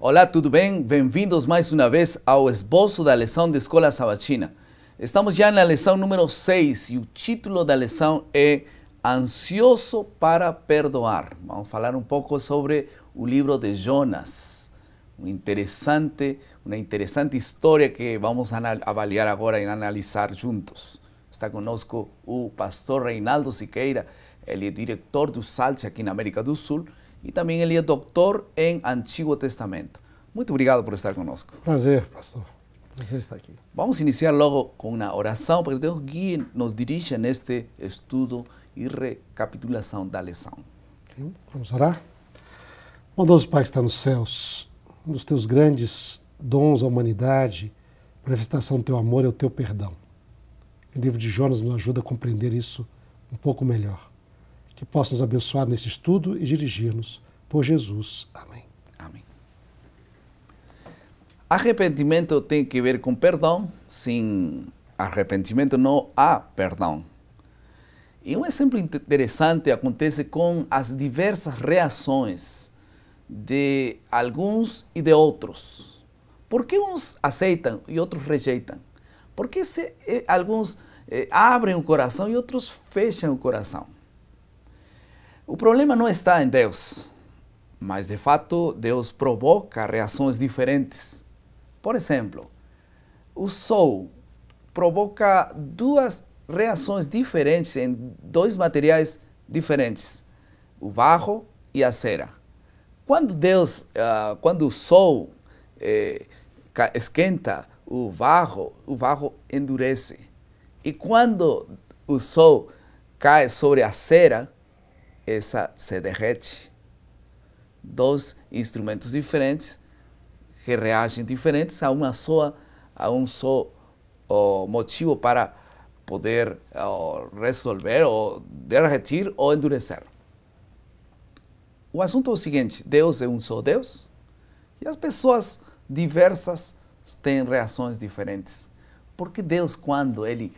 Olá, tudo bem? Bem-vindos mais uma vez ao esboço da lição de Escola Sabatina. Estamos já na lição número 6 e o título da lição é Ansioso para Perdoar. Vamos falar um pouco sobre o livro de Jonas. Uma interessante história que vamos avaliar agora e analisar juntos. Está conosco o pastor Reinaldo Siqueira, ele é diretor do SALT aqui na América do Sul e também ele é doutor em Antigo Testamento. Muito obrigado por estar conosco. Prazer, pastor. Prazer estar aqui. Vamos iniciar logo com uma oração para que Deus guie, nos dirija neste estudo e recapitulação da lição. Sim, vamos orar? Bondoso Pai que está nos céus, um dos teus grandes dons à humanidade, manifestação do teu amor é o teu perdão. O livro de Jonas nos ajuda a compreender isso um pouco melhor. Que possa nos abençoar nesse estudo e dirigir-nos por Jesus. Amém. Amém. Arrependimento tem que ver com perdão. Sem arrependimento não há perdão. E um exemplo interessante acontece com as diversas reações de alguns e de outros. Por que uns aceitam e outros rejeitam? Por que alguns abrem o coração e outros fecham o coração? O problema não está em Deus, mas de fato Deus provoca reações diferentes. Por exemplo, o sol provoca duas reações diferentes em dois materiais diferentes, o barro e a cera. Quando o sol esquenta o barro endurece. E quando o sol cai sobre a cera, essa se derrete. Dois instrumentos diferentes que reagem diferentes a um só motivo para poder resolver ou derretir ou endurecer. O assunto é o seguinte: Deus é um só Deus e as pessoas diversas têm reações diferentes. Porque Deus, quando Ele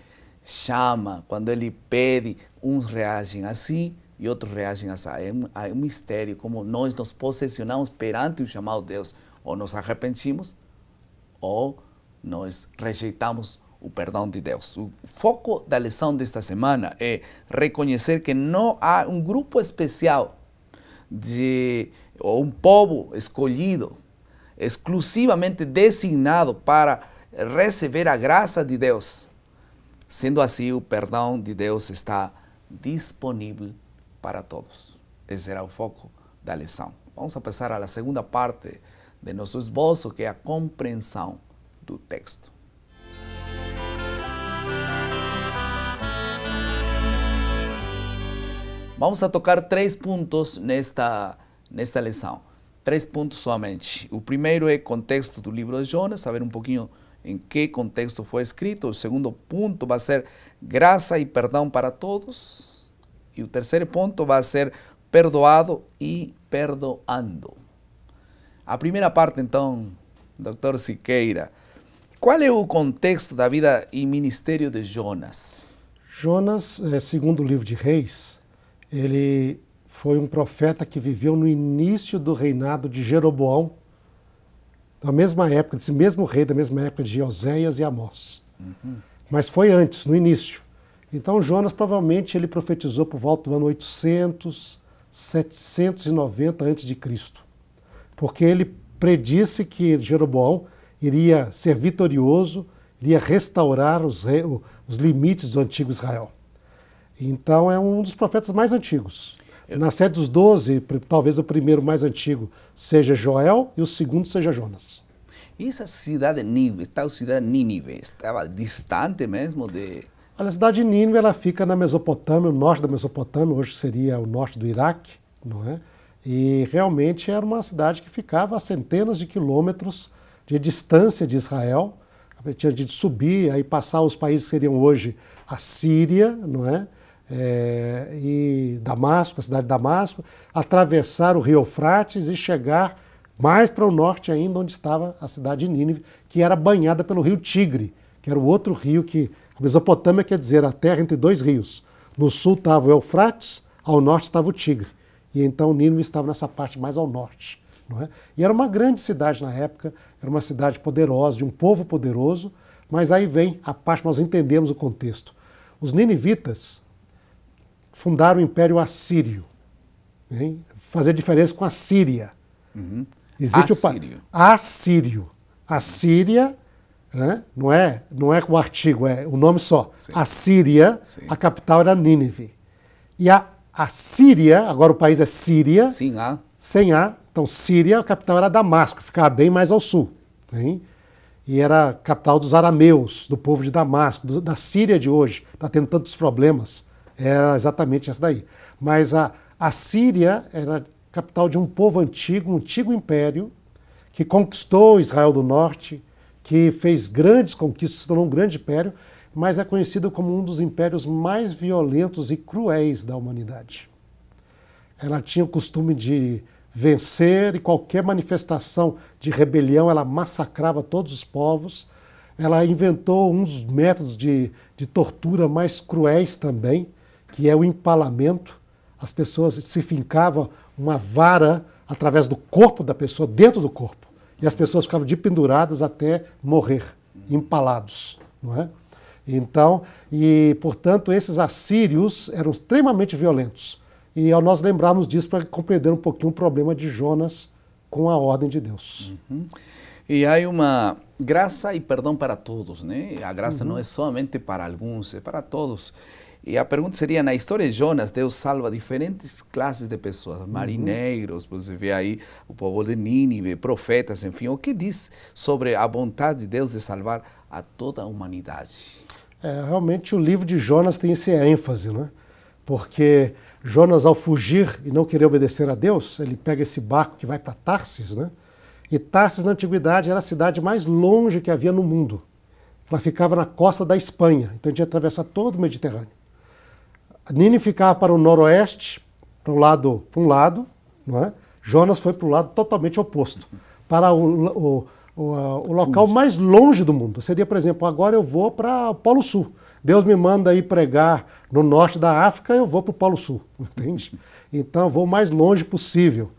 chama, quando Ele pede, uns reagem assim e outros reagem assim. É um mistério como nós nos posicionamos perante o chamado de Deus. Ou nos arrependimos ou nós rejeitamos o perdão de Deus. O foco da lição desta semana é reconhecer que não há um grupo especial ou um povo escolhido, exclusivamente designado para receber a graça de Deus. Sendo assim, o perdão de Deus está disponível para todos. Esse será o foco da lição. Vamos passar à segunda parte de nosso esboço, que é a compreensão do texto. Vamos a tocar 3 pontos nesta lição. 3 pontos somente. O primeiro é contexto do livro de Jonas, saber um pouquinho em que contexto foi escrito. O segundo ponto vai ser graça e perdão para todos. E o terceiro ponto vai ser perdoado e perdoando. A primeira parte, então, Dr. Siqueira, qual é o contexto da vida e ministério de Jonas? Jonas, segundo o livro de Reis, ele foi um profeta que viveu no início do reinado de Jeroboão, na mesma época, desse mesmo rei, da mesma época de Oséias e Amós. Mas foi antes, no início. Então Jonas provavelmente ele profetizou por volta do ano 800, 790 a.C., porque ele predisse que Jeroboão iria ser vitorioso, iria restaurar os limites do antigo Israel. Então é um dos profetas mais antigos. Na série dos 12, talvez o primeiro mais antigo seja Joel e o segundo seja Jonas. E essa cidade Nínive, estava distante mesmo de... Olha, a cidade de Nínive ela fica na Mesopotâmia, o norte da Mesopotâmia, hoje seria o norte do Iraque, não é? E realmente era uma cidade que ficava a centenas de quilômetros de distância de Israel. Tinha de subir, aí passar os países que seriam hoje a Síria, não é? E Damasco, a cidade de Damasco, atravessar o rio Eufrates e chegar mais para o norte ainda, onde estava a cidade de Nínive, que era banhada pelo rio Tigre, que era o outro rio que... A Mesopotâmia quer dizer a terra entre dois rios. No sul estava o Eufrates, ao norte estava o Tigre. E então Nínive estava nessa parte mais ao norte não é? E era uma grande cidade na época, era uma cidade poderosa, de um povo poderoso, mas aí vem a parte, nós entendemos o contexto. Os ninivitas fundaram o Império Assírio, hein? Fazer diferença com a Síria. Existe Assírio. Assírio. A Síria, né? Não é o artigo, é o nome só. Sim. A Síria, Sim. a capital era Nínive. E a Síria, agora o país é Síria, Sim, sem A, então Síria, a capital era Damasco, ficava bem mais ao sul. Hein? E era a capital dos arameus, do povo de Damasco, da Síria de hoje, está tendo tantos problemas, era exatamente essa daí. Mas a Síria era capital de um povo antigo, um antigo império, que conquistou Israel do Norte, que fez grandes conquistas, se tornou um grande império, mas é conhecido como um dos impérios mais violentos e cruéis da humanidade. Ela tinha o costume de vencer e qualquer manifestação de rebelião, ela massacrava todos os povos. Ela inventou um dos métodos de tortura mais cruéis também, que é o empalamento. As pessoas se fincavam uma vara através do corpo da pessoa, dentro do corpo. E as pessoas ficavam de penduradas até morrer, empalados, não é? Então, portanto, esses assírios eram extremamente violentos. E ao nós lembrarmos disso para compreender um pouquinho o problema de Jonas com a ordem de Deus. E há uma graça e perdão para todos, né? A graça não é somente para alguns, é para todos. E a pergunta seria, na história de Jonas, Deus salva diferentes classes de pessoas, marinheiros, você vê aí o povo de Nínive, profetas, enfim. O que diz sobre a vontade de Deus de salvar a toda a humanidade? Realmente o livro de Jonas tem esse ênfase, né? Porque Jonas, ao fugir e não querer obedecer a Deus, ele pega esse barco que vai para Tarsis, né? E Tarsis, na antiguidade, era a cidade mais longe que havia no mundo. Ela ficava na costa da Espanha, então a gente ia atravessar todo o Mediterrâneo. Nínive ficava para o noroeste, para um lado, não é? Jonas foi para o lado totalmente oposto, para o local mais longe do mundo. Seria, por exemplo, agora eu vou para o Polo Sul. Deus me manda ir pregar no norte da África, eu vou para o Polo Sul, entende? Então eu vou o mais longe possível.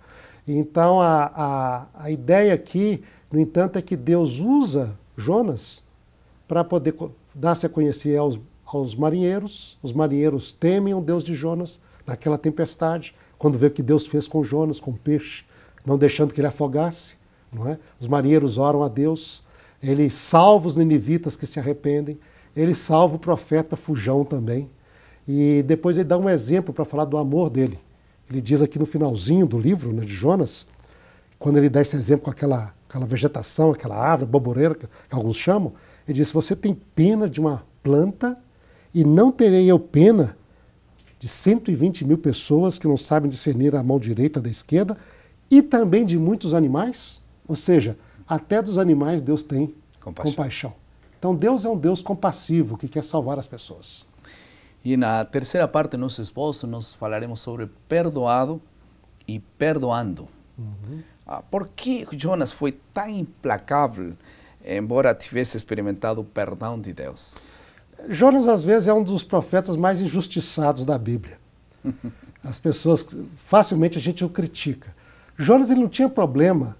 Então a ideia aqui, no entanto, é que Deus usa Jonas para poder dar-se a conhecer aos marinheiros. Os marinheiros temem o Deus de Jonas naquela tempestade, quando vê o que Deus fez com Jonas, com o peixe, não deixando que ele afogasse. Não é? Os marinheiros oram a Deus, ele salva os ninivitas que se arrependem, ele salva o profeta Fujão também. E depois ele dá um exemplo para falar do amor dele. Ele diz aqui no finalzinho do livro, né, de Jonas, quando ele dá esse exemplo com aquela vegetação, aquela árvore, boboreira, que alguns chamam, ele diz, você tem pena de uma planta e não terei eu pena de 120 mil pessoas que não sabem discernir a mão direita da esquerda e também de muitos animais? Ou seja, até dos animais Deus tem compaixão. Então Deus é um Deus compassivo que quer salvar as pessoas. E na terceira parte do nosso esboço nós falaremos sobre perdoado e perdoando. Por que Jonas foi tão implacável, embora tivesse experimentado o perdão de Deus? Jonas, às vezes, é um dos profetas mais injustiçados da Bíblia. As pessoas, facilmente a gente o critica. Jonas, ele não tinha problema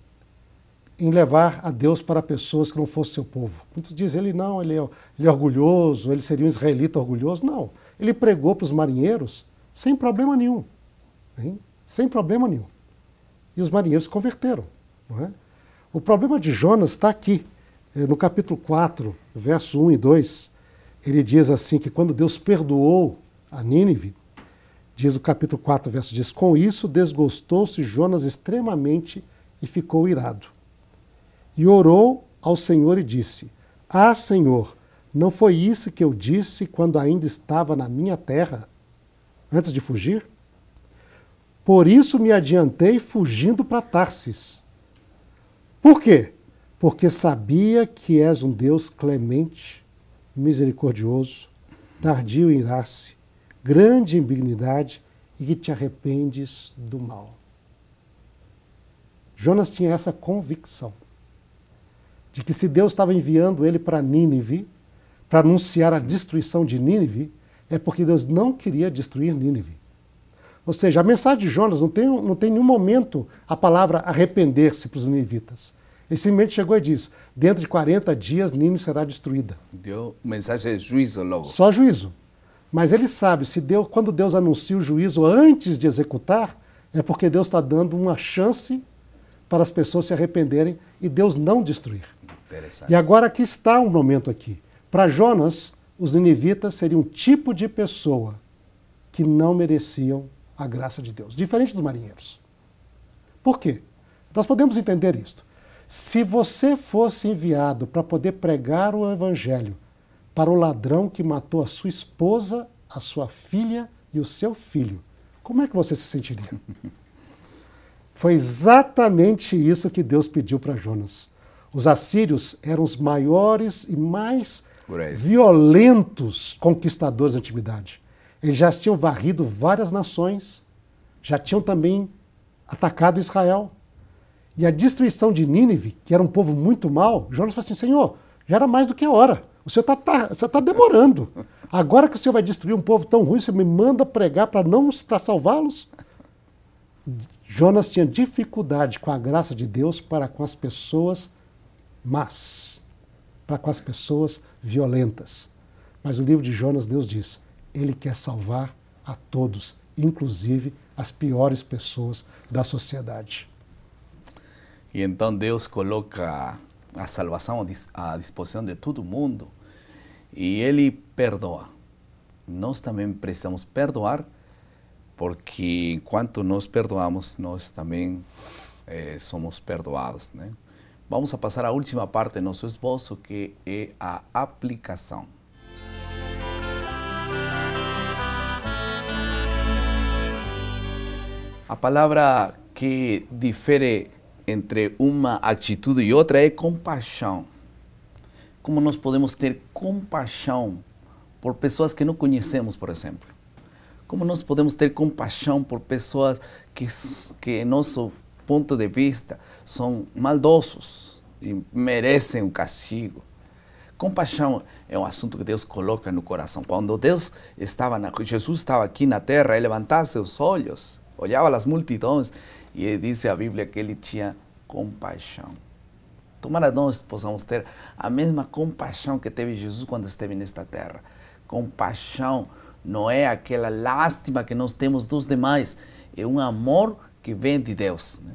em levar a Deus para pessoas que não fossem seu povo. Muitos dizem, ele é orgulhoso, ele seria um israelita orgulhoso. Não, ele pregou para os marinheiros sem problema nenhum. Hein? Sem problema nenhum. E os marinheiros se converteram. Não é? O problema de Jonas está aqui, no capítulo 4, versos 1 e 2. Ele diz assim, que quando Deus perdoou a Nínive, diz o capítulo 4, verso 10, com isso desgostou-se Jonas extremamente e ficou irado. E orou ao Senhor e disse, Senhor, não foi isso que eu disse quando ainda estava na minha terra, antes de fugir? Por isso me adiantei fugindo para Tarsis. Por quê? Porque sabia que és um Deus clemente, misericordioso, tardio em irar-se, grande em benignidade e que te arrependes do mal. Jonas tinha essa convicção de que se Deus estava enviando ele para Nínive, para anunciar a destruição de Nínive, é porque Deus não queria destruir Nínive. Ou seja, a mensagem de Jonas não tem em nenhum momento a palavra arrepender-se para os ninivitas. Ele simplesmente chegou e disse, dentro de 40 dias Nínive será destruída. Deu mensagem de juízo logo. Só juízo. Mas ele sabe, quando Deus anuncia o juízo antes de executar, é porque Deus está dando uma chance para as pessoas se arrependerem e Deus não destruir. E agora aqui está um momento aqui. Para Jonas, os ninivitas seriam um tipo de pessoa que não mereciam a graça de Deus, diferente dos marinheiros. Por quê? Nós podemos entender isto. Se você fosse enviado para poder pregar o evangelho para o ladrão que matou a sua esposa, a sua filha e o seu filho, como é que você se sentiria? Foi exatamente isso que Deus pediu para Jonas. Os assírios eram os maiores e mais violentos conquistadores da antiguidade. Eles já tinham varrido várias nações, já tinham também atacado Israel. E a destruição de Nínive, que era um povo muito mau, Jonas falou assim, Senhor, já era mais do que a hora. O Senhor está demorando. Agora que o Senhor vai destruir um povo tão ruim, você me manda pregar para salvá-los? Jonas tinha dificuldade com a graça de Deus para com as pessoas más, para com as pessoas violentas. Mas no livro de Jonas, Deus diz, Ele quer salvar a todos, inclusive as piores pessoas da sociedade. E então Deus coloca a salvação à disposição de todo mundo e Ele perdoa. Nós também precisamos perdoar, porque enquanto nós perdoamos, nós também somos perdoados, né? Vamos a passar à última parte do nosso esboço, que é a aplicação. A palavra que difere entre uma atitude e outra é compaixão. Como nós podemos ter compaixão por pessoas que não conhecemos, por exemplo? Como nós podemos ter compaixão por pessoas que em nosso ponto de vista, são maldosos e merecem um castigo? Compaixão é um assunto que Deus coloca no coração. Quando Jesus estava aqui na terra, ele levantava seus olhos, olhava as multidões e diz a Bíblia que ele tinha compaixão. Tomara nós possamos ter a mesma compaixão que teve Jesus quando esteve nesta terra. Compaixão não é aquela lástima que nós temos dos demais, é um amor que vem de Deus, né?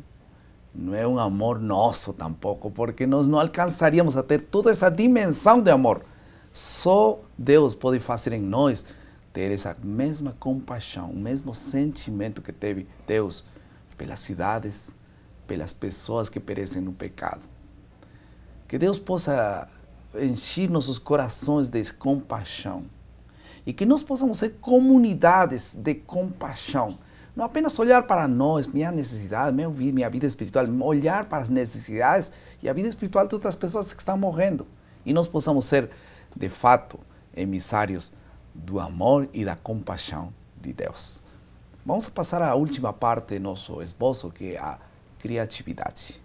Não é um amor nosso tampouco, porque nós não alcançaríamos a ter toda essa dimensão de amor. Só Deus pode fazer em nós ter essa mesma compaixão, o mesmo sentimento que teve Deus pelas cidades, pelas pessoas que perecem no pecado. Que Deus possa encher nossos corações de compaixão e que nós possamos ser comunidades de compaixão. Não apenas olhar para nós, minha necessidade, minha vida espiritual, olhar para as necessidades e a vida espiritual de outras pessoas que estão morrendo. E nós possamos ser, de fato, emissários do amor e da compaixão de Deus. Vamos passar à última parte do nosso esboço, que é a criatividade.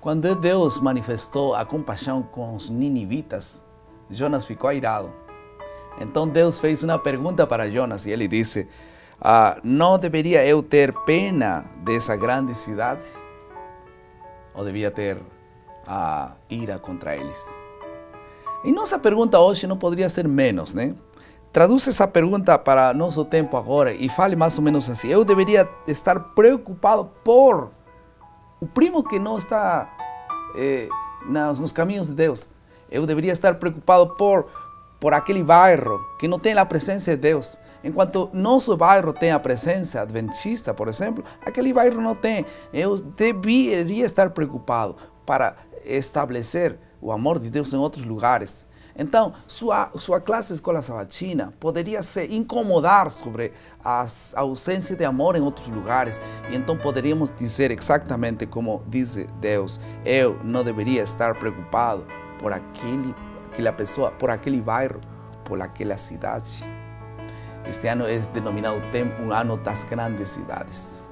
Quando Deus manifestou a compaixão com os ninivitas, Jonas ficou airado. Então Deus fez uma pergunta para Jonas e ele disse, não deveria eu ter pena dessa grande cidade? Ou devia ter ira contra eles? E nossa pergunta hoje não poderia ser menos, né? Traduz essa pergunta para nosso tempo agora e fale mais ou menos assim. Eu deveria estar preocupado por o primo que não está nos caminhos de Deus. Eu deveria estar preocupado por aquele bairro que não tem a presença de Deus. Enquanto nosso bairro tem a presença adventista, por exemplo, aquele bairro não tem. Eu deveria estar preocupado para estabelecer o amor de Deus em outros lugares. Então, sua classe de escola sabatina poderia se incomodar sobre a ausência de amor em outros lugares. E então poderíamos dizer exatamente como diz Deus, eu não deveria estar preocupado por aquela pessoa, por aquele bairro, por aquela cidade. Este ano é denominado um ano das grandes cidades.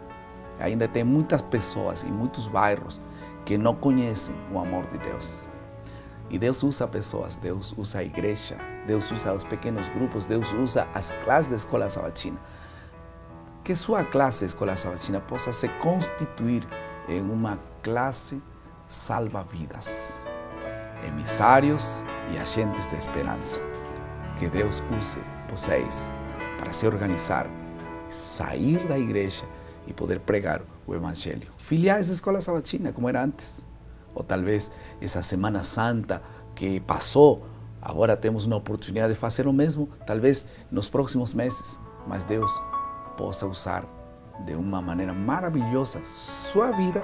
Ainda tem muitas pessoas e muitos bairros que não conhecem o amor de Deus. E Deus usa pessoas, Deus usa a igreja, Deus usa os pequenos grupos, Deus usa as classes da escola sabatina. Que sua classe de escola sabatina possa se constituir em uma classe salva-vidas, emissários e agentes de esperança. Que Deus use vocês para se organizar, sair da igreja e poder pregar o Evangelho. Filiais da escola sabatina, como era antes. Ou talvez essa Semana Santa que passou, agora temos uma oportunidade de fazer o mesmo, talvez nos próximos meses. Mas Deus possa usar de uma maneira maravilhosa sua vida,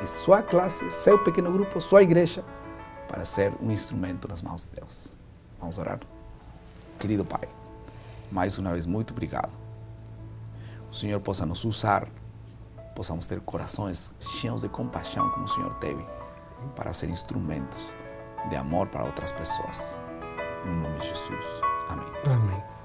sua classe, seu pequeno grupo, sua igreja, para ser um instrumento nas mãos de Deus. Vamos orar? Querido Pai, mais uma vez, muito obrigado. O Senhor possa nos usar, possamos ter corações cheios de compaixão, como o Senhor teve, para ser instrumentos de amor para outras pessoas. No nome de Jesus. Amém. Amém.